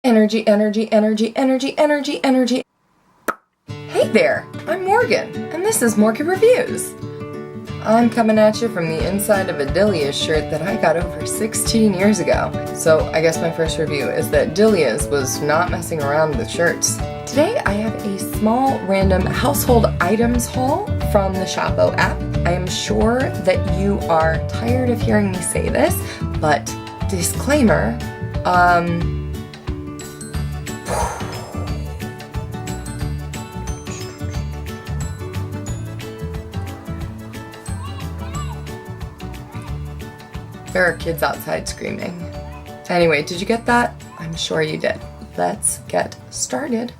Energy, energy, energy, energy, energy, energy. Hey there, I'm Morgan, and this is Morgan Reviews. I'm coming at you from the inside of a Delia's shirt that I got over 16 years ago. So I guess my first review is that Delia's was not messing around with shirts. Today I have a small random household items haul from the Shoppo app. I am sure that you are tired of hearing me say this, but disclaimer, there are kids outside screaming. Anyway, did you get that? I'm sure you did. Let's get started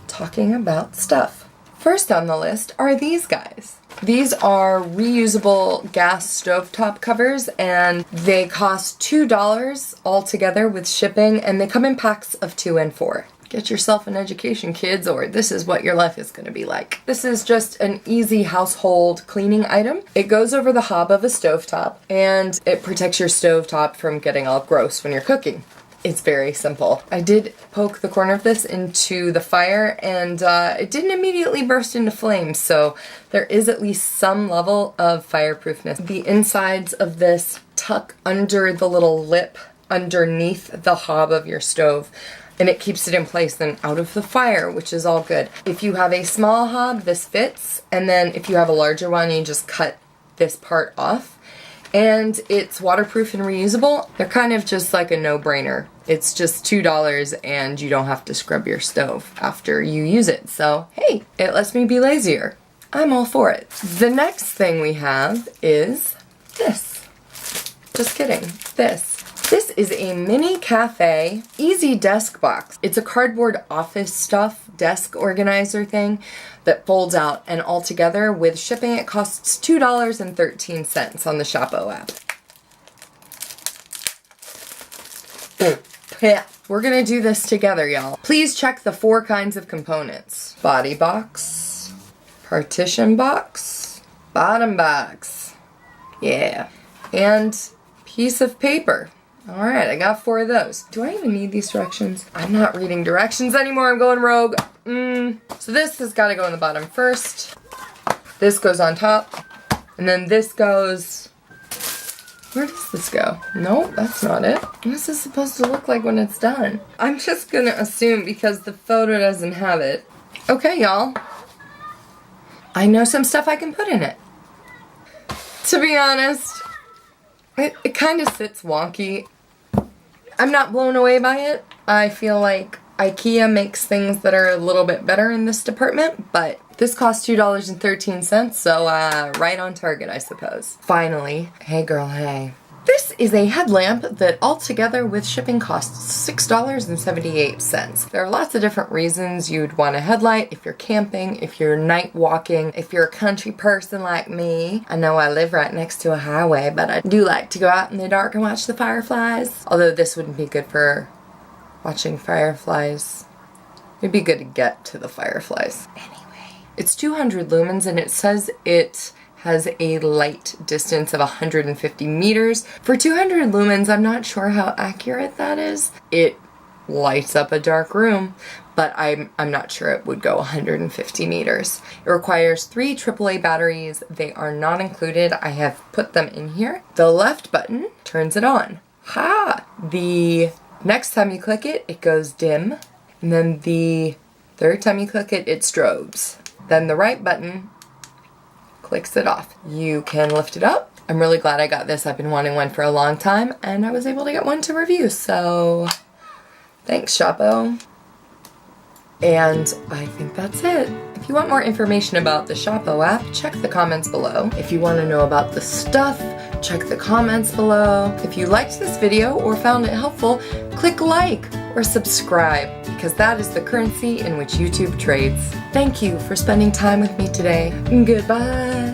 talking about stuff. First on the list are these guys. These are reusable gas stovetop covers, and they cost $2 altogether with shipping, and they come in packs of 2 and 4. Get yourself an education, kids, or this is what your life is going to be like. This is just an easy household cleaning item. It goes over the hob of a stovetop, and it protects your stovetop from getting all gross when you're cooking. It's very simple. I did poke the corner of this into the fire, and it didn't immediately burst into flames, so there is at least some level of fireproofness. The insides of this tuck under the little lip underneath the hob of your stove, and it keeps it in place and out of the fire, which is all good. If you have a small hob, this fits, and then if you have a larger one, you just cut this part off. And it's waterproof and reusable. They're kind of just like a no-brainer. It's just $2 and you don't have to scrub your stove after you use it. So, hey, it lets me be lazier. I'm all for it. The next thing we have is this. Just kidding, this. This is a mini cafe easy desk box. It's a cardboard office stuff desk organizer thing that folds out, and altogether with shipping it costs $2.13 on the Shoppo app. We're gonna do this together, y'all. Please check the 4 kinds of components. Body box, partition box, bottom box, yeah, and piece of paper. Alright, I got 4 of those. Do I even need these directions? I'm not reading directions anymore, I'm going rogue. So this has got to go in the bottom first. This goes on top. And then this goes... Where does this go? No, that's not it. What is this supposed to look like when it's done? I'm just gonna assume because the photo doesn't have it. Okay, y'all. I know some stuff I can put in it. To be honest, it kind of sits wonky. I'm not blown away by it. I feel like IKEA makes things that are a little bit better in this department, but this costs $2.13, so right on target, I suppose. Finally, hey girl, hey. This is a headlamp that altogether with shipping costs $6.78. There are lots of different reasons you'd want a headlight if you're camping, if you're night walking, if you're a country person like me. I know I live right next to a highway, but I do like to go out in the dark and watch the fireflies. Although this wouldn't be good for watching fireflies. It'd be good to get to the fireflies. Anyway, it's 200 lumens and it says it has a light distance of 150 meters. For 200 lumens, I'm not sure how accurate that is. It lights up a dark room, but I'm not sure it would go 150 meters. It requires 3 AAA batteries. They are not included. I have put them in here. The left button turns it on. Ha! The next time you click it, it goes dim. And then the third time you click it, it strobes. Then the right button clicks it off. You can lift it up. I'm really glad I got this. I've been wanting one for a long time, and I was able to get one to review, so thanks, Shoppo. And I think that's it. If you want more information about the Shoppo app, check the comments below. If you want to know about the stuff, check the comments below. If you liked this video or found it helpful, click like or subscribe, because that is the currency in which YouTube trades. Thank you for spending time with me today. Goodbye.